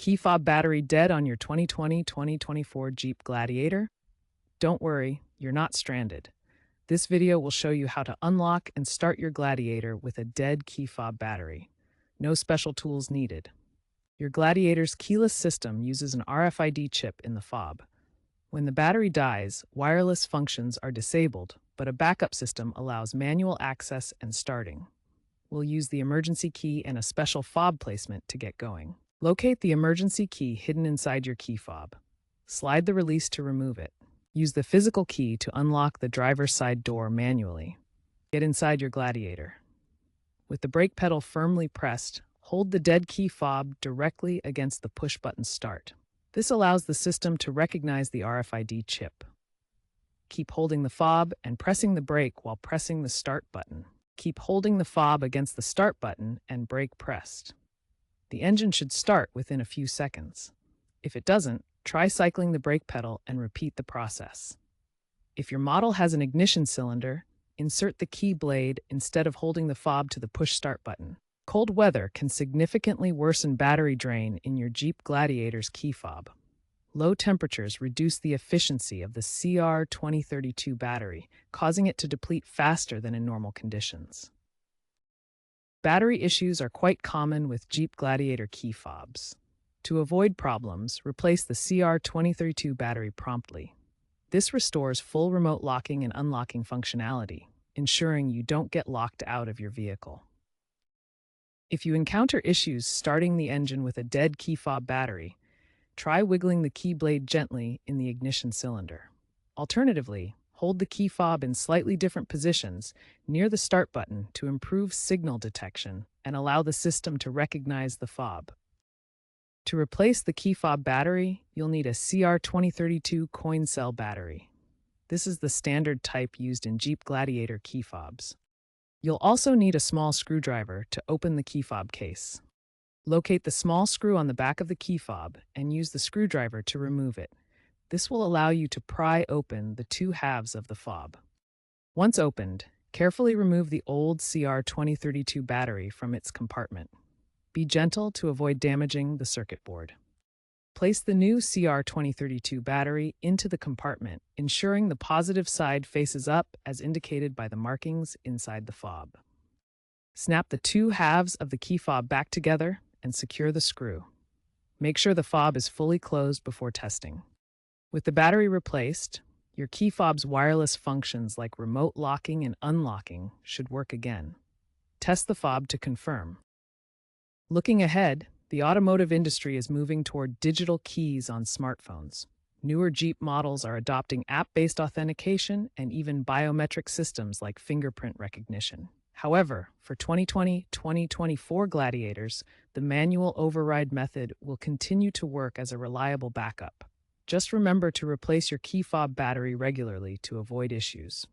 Key fob battery dead on your 2020-2024 Jeep Gladiator? Don't worry, you're not stranded. This video will show you how to unlock and start your Gladiator with a dead key fob battery. No special tools needed. Your Gladiator's keyless system uses an RFID chip in the fob. When the battery dies, wireless functions are disabled, but a backup system allows manual access and starting. We'll use the emergency key and a special fob placement to get going. Locate the emergency key hidden inside your key fob. Slide the release to remove it. Use the physical key to unlock the driver's side door manually. Get inside your Gladiator. With the brake pedal firmly pressed, hold the dead key fob directly against the push-button start. This allows the system to recognize the RFID chip. Keep holding the fob and pressing the brake while pressing the start button. Keep holding the fob against the start button and brake pressed. The engine should start within a few seconds. If it doesn't, try cycling the brake pedal and repeat the process. If your model has an ignition cylinder, insert the key blade instead of holding the fob to the push start button. Cold weather can significantly worsen battery drain in your Jeep Gladiator's key fob. Low temperatures reduce the efficiency of the CR2032 battery, causing it to deplete faster than in normal conditions. Battery issues are quite common with Jeep Gladiator key fobs. To avoid problems, replace the CR2032 battery promptly. This restores full remote locking and unlocking functionality, ensuring you don't get locked out of your vehicle. If you encounter issues starting the engine with a dead key fob battery, try wiggling the key blade gently in the ignition cylinder. Alternatively, hold the key fob in slightly different positions near the start button to improve signal detection and allow the system to recognize the fob. To replace the key fob battery, you'll need a CR2032 coin cell battery. This is the standard type used in Jeep Gladiator key fobs. You'll also need a small screwdriver to open the key fob case. Locate the small screw on the back of the key fob and use the screwdriver to remove it. This will allow you to pry open the two halves of the fob. Once opened, carefully remove the old CR2032 battery from its compartment. Be gentle to avoid damaging the circuit board. Place the new CR2032 battery into the compartment, ensuring the positive side faces up as indicated by the markings inside the fob. Snap the two halves of the key fob back together and secure the screw. Make sure the fob is fully closed before testing. With the battery replaced, your key fob's wireless functions like remote locking and unlocking should work again. Test the fob to confirm. Looking ahead, the automotive industry is moving toward digital keys on smartphones. Newer Jeep models are adopting app-based authentication and even biometric systems like fingerprint recognition. However, for 2020-2024 Gladiators, the manual override method will continue to work as a reliable backup. Just remember to replace your key fob battery regularly to avoid issues.